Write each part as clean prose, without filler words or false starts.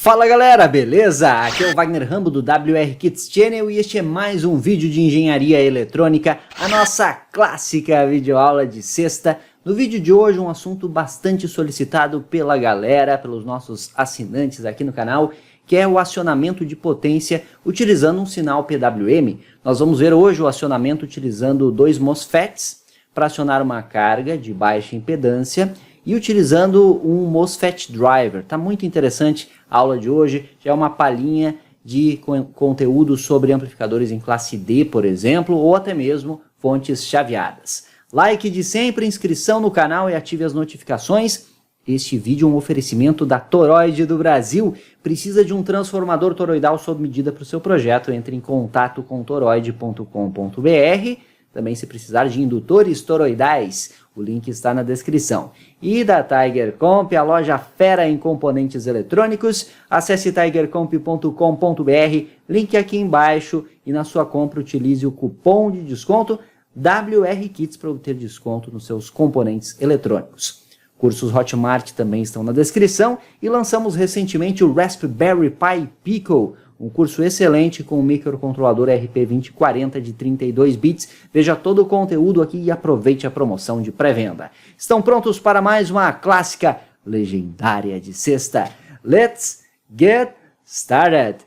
Fala galera, beleza? Aqui é o Wagner Rambo do WR Kits Channel e este é mais um vídeo de engenharia eletrônica, a nossa clássica videoaula de sexta. No vídeo de hoje um assunto bastante solicitado pela galera, pelos nossos assinantes aqui no canal, que é o acionamento de potência utilizando um sinal PWM. Nós vamos ver hoje o acionamento utilizando dois MOSFETs para acionar uma carga de baixa impedância e utilizando um MOSFET driver. Tá muito interessante a aula de hoje, já é uma palhinha de conteúdo sobre amplificadores em classe D, por exemplo, ou até mesmo fontes chaveadas. Like de sempre, inscrição no canal e ative as notificações. Este vídeo é um oferecimento da Toroid do Brasil. Precisa de um transformador toroidal sob medida para o seu projeto? Entre em contato com toroid.com.br. Também se precisar de indutores toroidais, o link está na descrição. E da Tiger Comp, a loja fera em componentes eletrônicos, acesse tigercomp.com.br, link aqui embaixo, e na sua compra utilize o cupom de desconto WRKits para obter desconto nos seus componentes eletrônicos. Cursos Hotmart também estão na descrição e lançamos recentemente o Raspberry Pi Pico, um curso excelente com o microcontrolador RP2040 de 32 bits. Veja todo o conteúdo aqui e aproveite a promoção de pré-venda. Estão prontos para mais uma clássica legendária de sexta? Let's get started!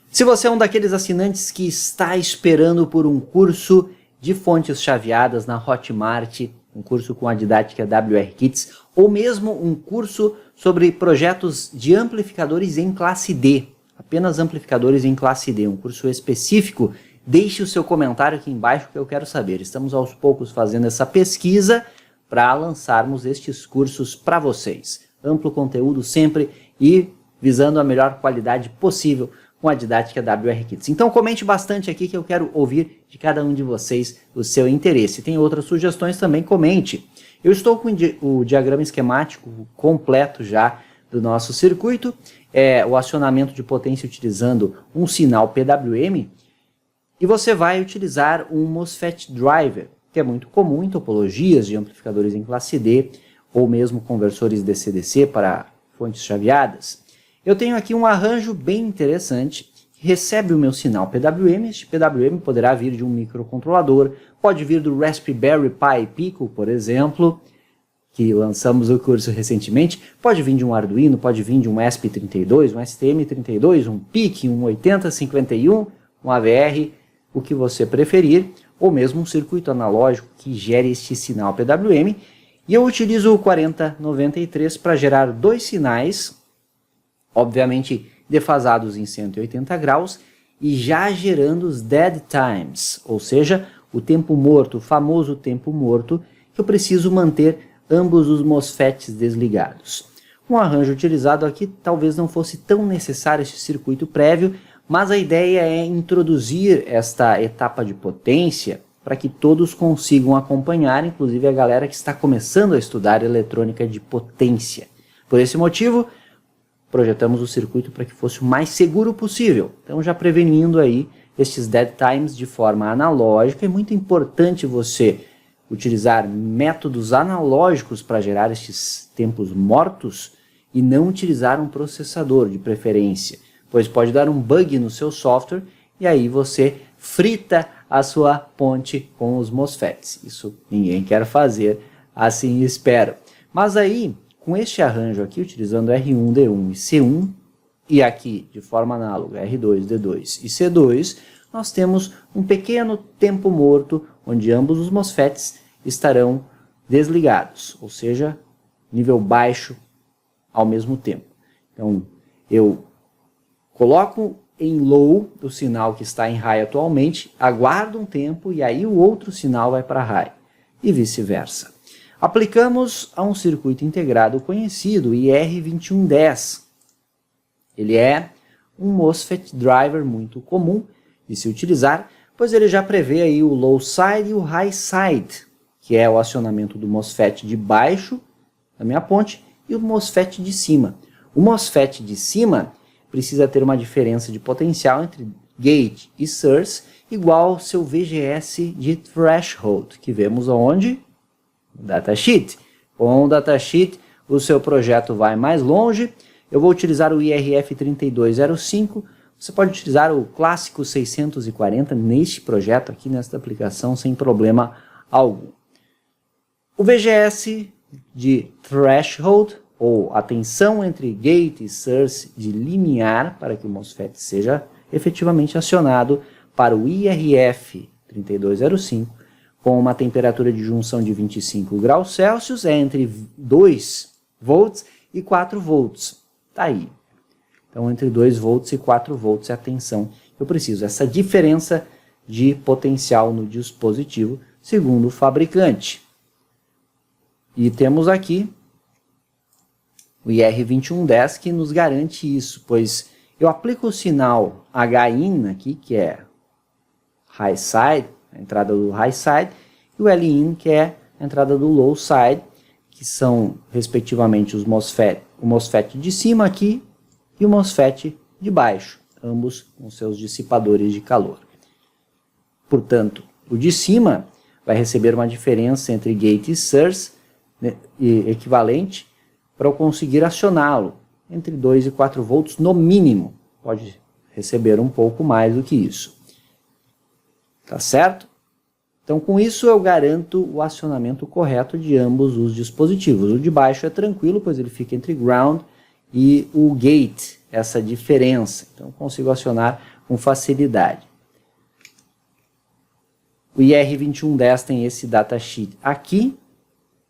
Se você é um daqueles assinantes que está esperando por um curso de fontes chaveadas na Hotmart, um curso com a didática WR Kits, ou mesmo um curso sobre projetos de amplificadores em classe D, apenas amplificadores em classe D, um curso específico, deixe o seu comentário aqui embaixo que eu quero saber. Estamos aos poucos fazendo essa pesquisa para lançarmos estes cursos para vocês. Amplo conteúdo sempre e visando a melhor qualidade possível com a didática WR Kits. Então comente bastante aqui que eu quero ouvir de cada um de vocês o seu interesse. Tem outras sugestões também, comente. Eu estou com o diagrama esquemático completo já do nosso circuito, o acionamento de potência utilizando um sinal PWM, e você vai utilizar um MOSFET driver, que é muito comum em topologias de amplificadores em classe D, ou mesmo conversores DC-DC para fontes chaveadas. Eu tenho aqui um arranjo bem interessante, que recebe o meu sinal PWM. Este PWM poderá vir de um microcontrolador, pode vir do Raspberry Pi Pico, por exemplo, que lançamos o curso recentemente, pode vir de um Arduino, pode vir de um ESP32, um STM32, um PIC, um 8051, um AVR, o que você preferir, ou mesmo um circuito analógico que gere este sinal PWM. E eu utilizo o 4093 para gerar dois sinais, obviamente defasados em 180 graus, e já gerando os dead times, ou seja, o tempo morto, o famoso tempo morto, que eu preciso manter ambos os MOSFETs desligados. Com o arranjo utilizado aqui, talvez não fosse tão necessário esse circuito prévio, mas a ideia é introduzir esta etapa de potência para que todos consigam acompanhar, inclusive a galera que está começando a estudar eletrônica de potência. Por esse motivo, projetamos o circuito para que fosse o mais seguro possível. Então já prevenindo aí estes dead times de forma analógica. É muito importante você utilizar métodos analógicos para gerar estes tempos mortos e não utilizar um processador de preferência, pois pode dar um bug no seu software e aí você frita a sua ponte com os MOSFETs. Isso ninguém quer fazer, assim espero. Mas aí, com este arranjo aqui, utilizando R1, D1 e C1, e aqui de forma análoga R2, D2 e C2, nós temos um pequeno tempo morto, onde ambos os MOSFETs estarão desligados, ou seja, nível baixo ao mesmo tempo. Então, eu coloco em low o sinal que está em high atualmente, aguardo um tempo e aí o outro sinal vai para high, e vice-versa. Aplicamos a um circuito integrado conhecido, IR2110. Ele é um MOSFET driver muito comum de se utilizar, pois ele já prevê aí o low side e o high side, que é o acionamento do MOSFET de baixo da minha ponte e o MOSFET de cima. O MOSFET de cima precisa ter uma diferença de potencial entre gate e source, igual ao seu VGS de threshold, que vemos onde? No datasheet. Com o datasheet, o seu projeto vai mais longe. Eu vou utilizar o IRF 3205. Você pode utilizar o clássico 640 neste projeto aqui, nesta aplicação, sem problema algum. O VGS de threshold, ou a tensão entre gate e source de limiar, para que o MOSFET seja efetivamente acionado para o IRF 3205, com uma temperatura de junção de 25 graus Celsius, é entre 2 volts e 4 volts. Está aí. Então, entre 2 volts e 4 volts é a tensão que eu preciso. Essa diferença de potencial no dispositivo, segundo o fabricante. E temos aqui o IR2110 que nos garante isso, pois eu aplico o sinal HIN aqui, que é high side, a entrada do high side, e o LIN, que é a entrada do low side, que são, respectivamente, o MOSFET de cima aqui e o MOSFET de baixo, ambos com seus dissipadores de calor. Portanto, o de cima vai receber uma diferença entre gate e source, né, equivalente, para eu conseguir acioná-lo, entre 2 e 4 volts no mínimo. Pode receber um pouco mais do que isso. Tá certo? Então, com isso, eu garanto o acionamento correto de ambos os dispositivos. O de baixo é tranquilo, pois ele fica entre ground e o gate, essa diferença. Então, consigo acionar com facilidade. O IR2110 tem esse datasheet aqui,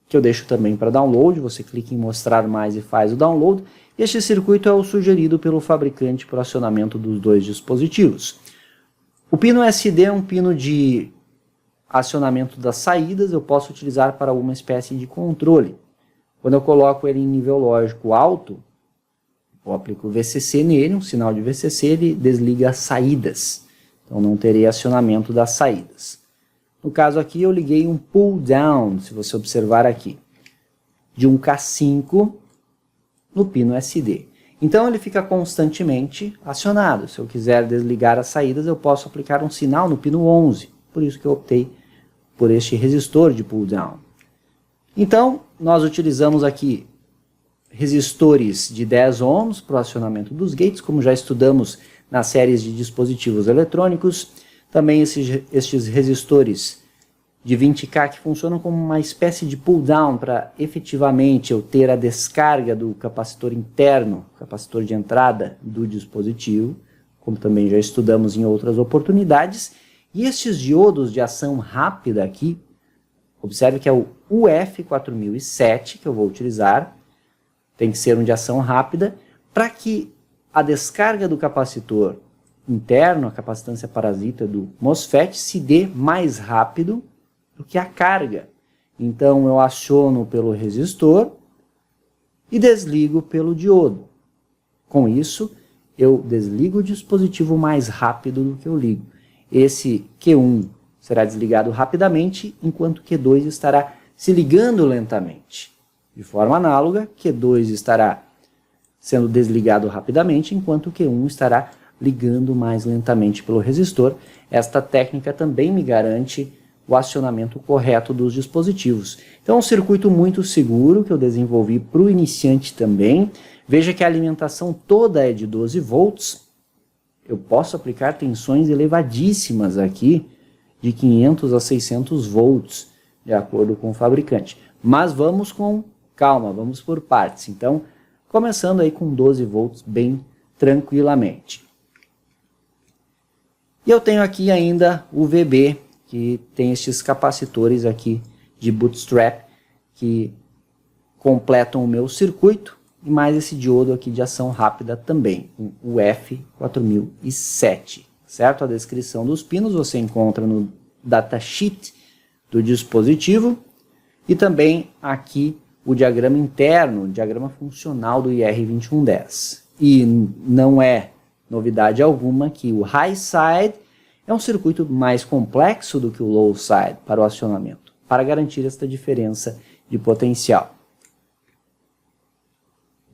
que eu deixo também para download. Você clica em mostrar mais e faz o download. Este circuito é o sugerido pelo fabricante para o acionamento dos dois dispositivos. O pino SD é um pino de acionamento das saídas, eu posso utilizar para alguma espécie de controle. Quando eu coloco ele em nível lógico alto, eu aplico o VCC nele, um sinal de VCC, ele desliga as saídas. Então não terei acionamento das saídas. No caso aqui eu liguei um pull down, se você observar aqui, de um K5 no pino SD. Então ele fica constantemente acionado. Se eu quiser desligar as saídas, eu posso aplicar um sinal no pino 11. Por isso que eu optei por este resistor de pull down. Então nós utilizamos aqui resistores de 10 ohms para o acionamento dos gates, como já estudamos nas séries de dispositivos eletrônicos. Também estes resistores de 20K que funcionam como uma espécie de pull-down para efetivamente eu ter a descarga do capacitor interno, capacitor de entrada do dispositivo, como também já estudamos em outras oportunidades. E estes diodos de ação rápida aqui, observe que é o UF4007 que eu vou utilizar, tem que ser um de ação rápida, para que a descarga do capacitor interno, a capacitância parasita do MOSFET, se dê mais rápido do que a carga. Então eu aciono pelo resistor e desligo pelo diodo. Com isso, eu desligo o dispositivo mais rápido do que eu ligo. Esse Q1 será desligado rapidamente, enquanto Q2 estará se ligando lentamente. De forma análoga, Q2 estará sendo desligado rapidamente, enquanto Q1 estará ligando mais lentamente pelo resistor. Esta técnica também me garante o acionamento correto dos dispositivos. Então é um circuito muito seguro que eu desenvolvi para o iniciante também. Veja que a alimentação toda é de 12 volts. Eu posso aplicar tensões elevadíssimas aqui, de 500 a 600 volts, de acordo com o fabricante. Mas vamos com calma, vamos por partes. Então, começando aí com 12 volts bem tranquilamente. E eu tenho aqui ainda o VB, que tem estes capacitores aqui de bootstrap, que completam o meu circuito, e mais esse diodo aqui de ação rápida também, o F4007. Certo? A descrição dos pinos você encontra no datasheet do dispositivo, e também aqui o diagrama interno, o diagrama funcional do IR2110. E não é novidade alguma que o high side é um circuito mais complexo do que o low side para o acionamento, para garantir esta diferença de potencial.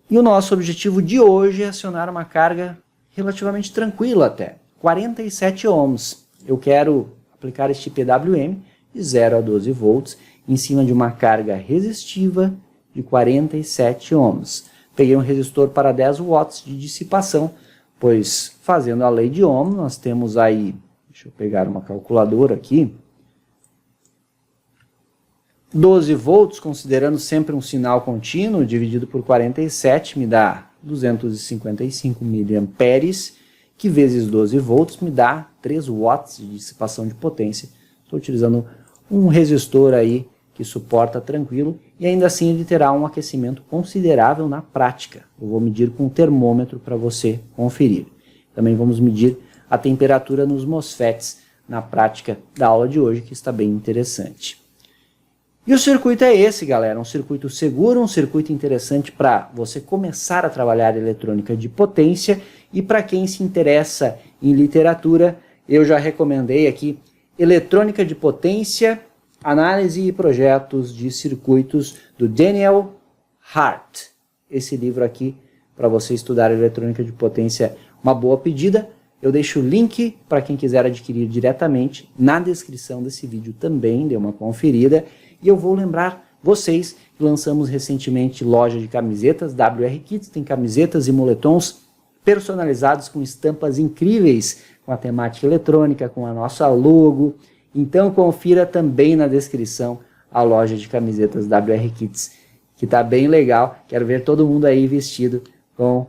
E o nosso objetivo de hoje é acionar uma carga relativamente tranquila até, 47 ohms. eu quero aplicar este PWM de 0 a 12 volts em cima de uma carga resistiva de 47 ohms. Peguei um resistor para 10 watts de dissipação, pois fazendo a lei de Ohm, nós temos aí, deixa eu pegar uma calculadora aqui, 12 volts, considerando sempre um sinal contínuo, dividido por 47, me dá 255 miliamperes, que vezes 12 volts me dá 3 watts de dissipação de potência. Estou utilizando um resistor aí que suporta tranquilo, e ainda assim ele terá um aquecimento considerável na prática. Eu vou medir com um termômetro para você conferir. Também vamos medir a temperatura nos MOSFETs na prática da aula de hoje, que está bem interessante. E o circuito é esse, galera, um circuito seguro, um circuito interessante para você começar a trabalhar eletrônica de potência, e para quem se interessa em literatura, eu já recomendei aqui Eletrônica de Potência, Análise e Projetos de Circuitos, do Daniel Hart. Esse livro aqui, para você estudar eletrônica de potência, uma boa pedida. Eu deixo o link para quem quiser adquirir diretamente na descrição desse vídeo também, dê uma conferida. E eu vou lembrar vocês que lançamos recentemente loja de camisetas, WR Kits, tem camisetas e moletons personalizados com estampas incríveis, com a temática eletrônica, com a nossa logo. Então confira também na descrição a loja de camisetas WR Kits, que está bem legal. Quero ver todo mundo aí vestido com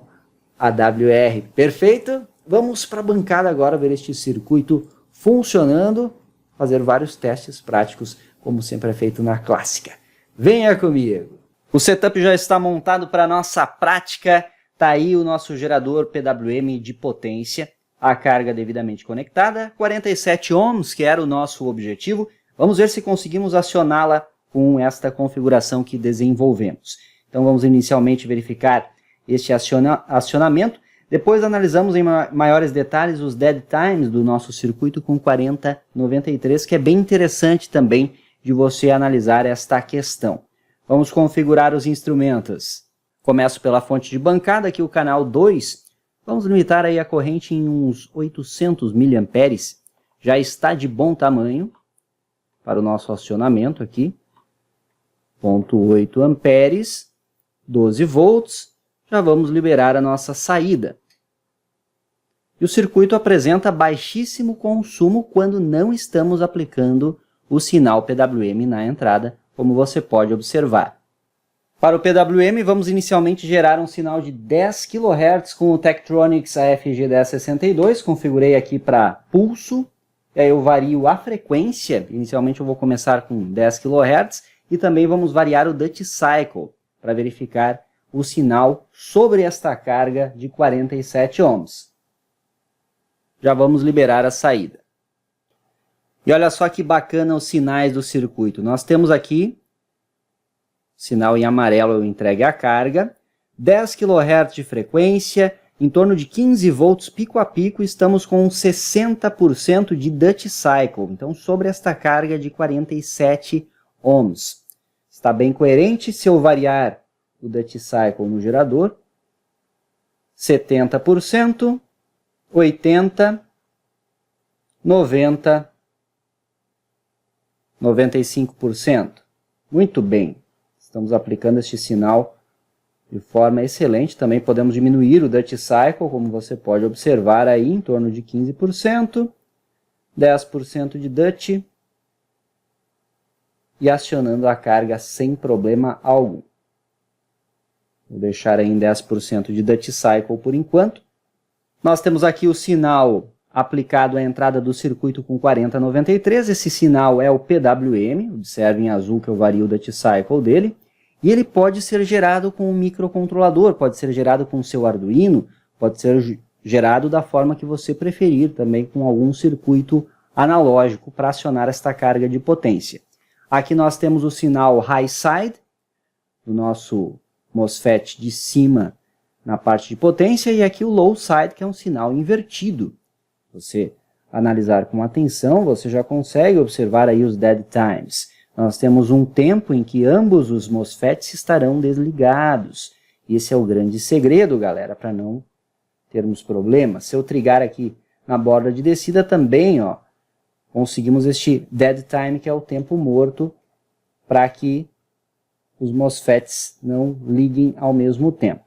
a WR. Perfeito? Vamos para a bancada agora ver este circuito funcionando, fazer vários testes práticos, como sempre é feito na clássica. Venha comigo! O setup já está montado para a nossa prática. Está aí o nosso gerador PWM de potência, a carga devidamente conectada, 47 ohms, que era o nosso objetivo. Vamos ver se conseguimos acioná-la com esta configuração que desenvolvemos. Então vamos inicialmente verificar este acionamento. Depois analisamos em maiores detalhes os dead times do nosso circuito com 4093, que é bem interessante também de você analisar esta questão. Vamos configurar os instrumentos. Começo pela fonte de bancada, aqui o canal 2. Vamos limitar aí a corrente em uns 800 miliamperes. Já está de bom tamanho para o nosso acionamento aqui. 0,8 amperes, 12 volts. Já vamos liberar a nossa saída. E o circuito apresenta baixíssimo consumo quando não estamos aplicando o sinal PWM na entrada, como você pode observar. Para o PWM, vamos inicialmente gerar um sinal de 10 kHz com o Tektronix AFG1062. Configurei aqui para pulso. E aí eu vario a frequência. Inicialmente eu vou começar com 10 kHz. E também vamos variar o Duty Cycle para verificar o sinal sobre esta carga de 47 ohms. Já vamos liberar a saída. E olha só que bacana os sinais do circuito. Nós temos aqui sinal em amarelo, eu entregue a carga, 10 kHz de frequência, em torno de 15 volts pico a pico, estamos com 60% de Duty Cycle, então sobre esta carga de 47 ohms. Está bem coerente se eu variar o Duty Cycle no gerador, 70%, 80%, 90%, 95%. Muito bem. Estamos aplicando este sinal de forma excelente. Também podemos diminuir o Duty Cycle, como você pode observar aí, em torno de 15%, 10% de Duty, e acionando a carga sem problema algum. Vou deixar aí em 10% de Duty Cycle por enquanto. Nós temos aqui o sinal aplicado à entrada do circuito com 4093. Esse sinal é o PWM, observe em azul que eu vario o Duty Cycle dele. E ele pode ser gerado com um microcontrolador, pode ser gerado com o seu Arduino, pode ser gerado da forma que você preferir, também com algum circuito analógico para acionar esta carga de potência. Aqui nós temos o sinal High Side, do nosso MOSFET de cima na parte de potência, e aqui o Low Side, que é um sinal invertido. Você analisar com atenção, você já consegue observar aí os dead times. Nós temos um tempo em que ambos os MOSFETs estarão desligados. Esse é o grande segredo, galera, para não termos problemas. Se eu trigar aqui na borda de descida também, ó, conseguimos este dead time, que é o tempo morto, para que os MOSFETs não liguem ao mesmo tempo.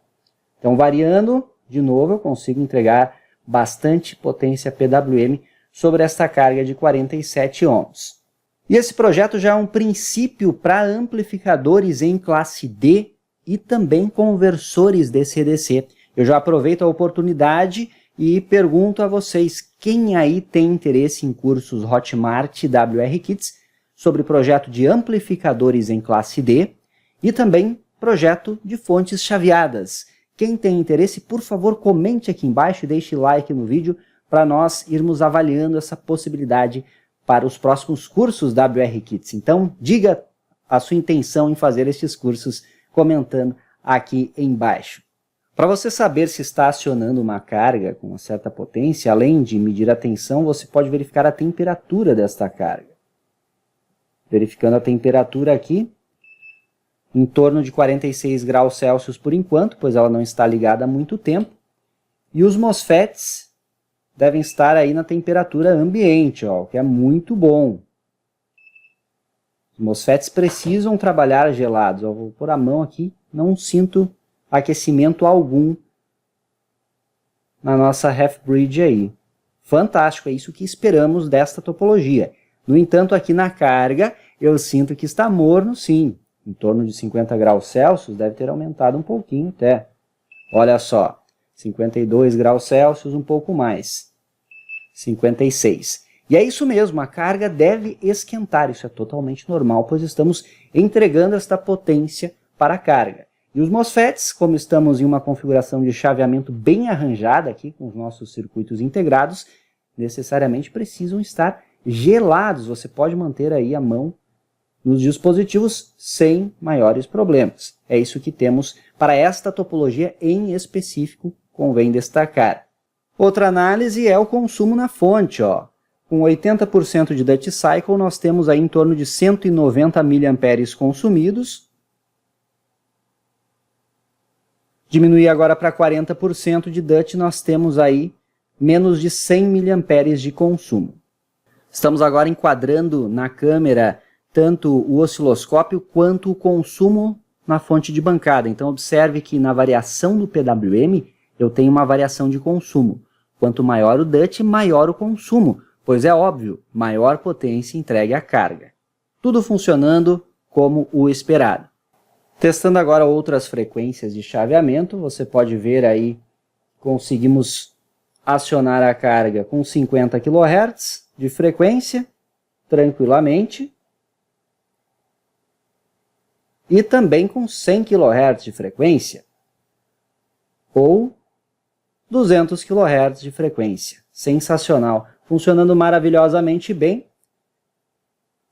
Então, variando, de novo, eu consigo entregar bastante potência PWM sobre esta carga de 47 ohms. E esse projeto já é um princípio para amplificadores em classe D e também conversores DC-DC. Eu já aproveito a oportunidade e pergunto a vocês, quem aí tem interesse em cursos Hotmart e WR Kits sobre projeto de amplificadores em classe D e também projeto de fontes chaveadas? Quem tem interesse, por favor, comente aqui embaixo e deixe like no vídeo para nós irmos avaliando essa possibilidade para os próximos cursos WR Kits. Então, diga a sua intenção em fazer estes cursos comentando aqui embaixo. Para você saber se está acionando uma carga com uma certa potência, além de medir a tensão, você pode verificar a temperatura desta carga. Verificando a temperatura aqui, em torno de 46 graus Celsius por enquanto, pois ela não está ligada há muito tempo. E os MOSFETs devem estar aí na temperatura ambiente, ó, o que é muito bom. Os MOSFETs precisam trabalhar gelados. Ó, vou pôr a mão aqui, não sinto aquecimento algum na nossa half-bridge aí. Fantástico, é isso que esperamos desta topologia. No entanto, aqui na carga, eu sinto que está morno, sim. Em torno de 50 graus Celsius, deve ter aumentado um pouquinho até. Olha só, 52 graus Celsius, um pouco mais. 56. E é isso mesmo, a carga deve esquentar. Isso é totalmente normal, pois estamos entregando esta potência para a carga. E os MOSFETs, como estamos em uma configuração de chaveamento bem arranjada aqui, com os nossos circuitos integrados, necessariamente precisam estar gelados. Você pode manter aí a mão nos dispositivos sem maiores problemas. É isso que temos para esta topologia em específico, convém destacar. Outra análise é o consumo na fonte. Ó. Com 80% de Duty Cycle, nós temos aí em torno de 190 mA consumidos. Diminuir agora para 40% de Duty, nós temos aí menos de 100 mA de consumo. Estamos agora enquadrando na câmera tanto o osciloscópio quanto o consumo na fonte de bancada. Então observe que na variação do PWM eu tenho uma variação de consumo. Quanto maior o Duty, maior o consumo, pois é óbvio, maior potência entregue à carga. Tudo funcionando como o esperado. Testando agora outras frequências de chaveamento, você pode ver aí, conseguimos acionar a carga com 50 kHz de frequência, tranquilamente. E também com 100 kHz de frequência, ou 200 kHz de frequência. Sensacional, funcionando maravilhosamente bem.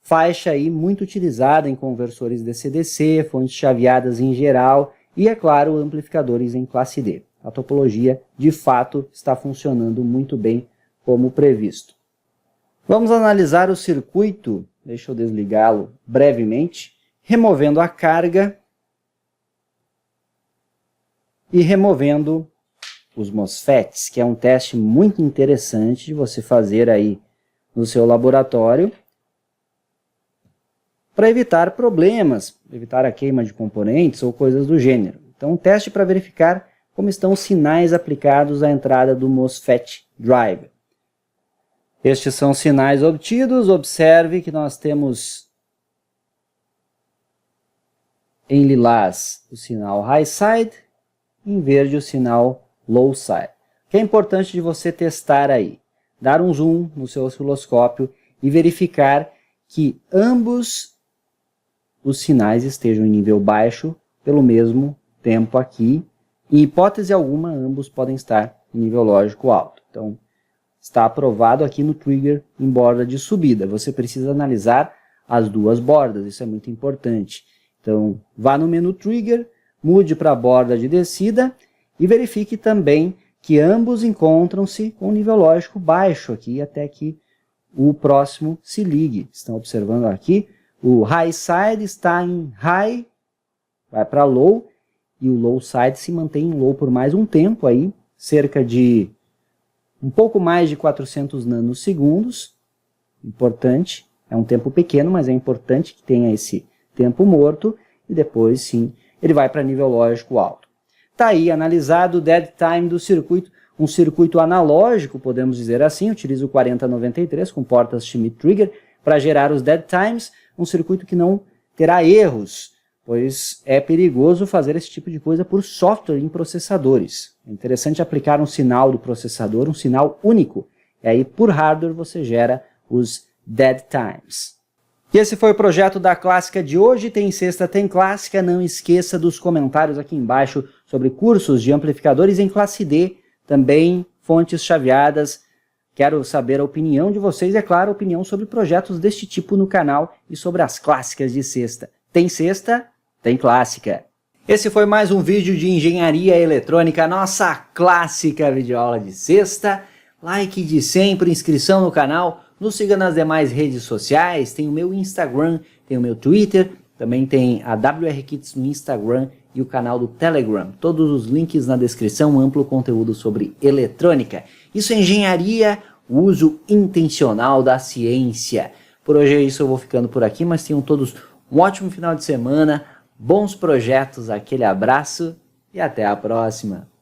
Faixa aí muito utilizada em conversores DC-DC, fontes chaveadas em geral e, é claro, amplificadores em classe D. A topologia, de fato, está funcionando muito bem como previsto. Vamos analisar o circuito, deixa eu desligá-lo brevemente, removendo a carga e removendo os MOSFETs, que é um teste muito interessante de você fazer aí no seu laboratório para evitar problemas, evitar a queima de componentes ou coisas do gênero. Então, um teste para verificar como estão os sinais aplicados à entrada do MOSFET driver. Estes são os sinais obtidos. Observe que nós temos em lilás o sinal high side, em verde o sinal low side. O que é importante de você testar aí? Dar um zoom no seu osciloscópio e verificar que ambos os sinais estejam em nível baixo pelo mesmo tempo aqui. Em hipótese alguma, ambos podem estar em nível lógico alto. Então, está aprovado aqui no trigger em borda de subida. Você precisa analisar as duas bordas, isso é muito importante. Então, vá no menu Trigger, mude para a borda de descida e verifique também que ambos encontram-se com nível lógico baixo aqui, até que o próximo se ligue. Estão observando aqui, o High Side está em High, vai para Low, e o Low Side se mantém em Low por mais um tempo, aí, cerca de um pouco mais de 400 nanosegundos, Importante, é um tempo pequeno, mas é importante que tenha esse tempo morto, e depois sim ele vai para nível lógico alto. Está aí analisado o dead time do circuito, um circuito analógico, podemos dizer assim, utiliza o 4093 com portas Schmitt-Trigger para gerar os dead times, um circuito que não terá erros, pois é perigoso fazer esse tipo de coisa por software em processadores. É interessante aplicar um sinal do processador, um sinal único, e aí por hardware você gera os dead times. E esse foi o projeto da Clássica de hoje. Tem sexta, tem clássica. Não esqueça dos comentários aqui embaixo sobre cursos de amplificadores em classe D, também fontes chaveadas. Quero saber a opinião de vocês, é claro, a opinião sobre projetos deste tipo no canal e sobre as clássicas de sexta. Tem sexta, tem clássica. Esse foi mais um vídeo de engenharia eletrônica, nossa clássica videoaula de sexta. Like de sempre, inscrição no canal. Nos siga nas demais redes sociais, tem o meu Instagram, tem o meu Twitter, também tem a WR Kits no Instagram e o canal do Telegram. Todos os links na descrição, amplo conteúdo sobre eletrônica. Isso é engenharia, o uso intencional da ciência. Por hoje é isso, eu vou ficando por aqui, mas tenham todos um ótimo final de semana, bons projetos, aquele abraço e até a próxima.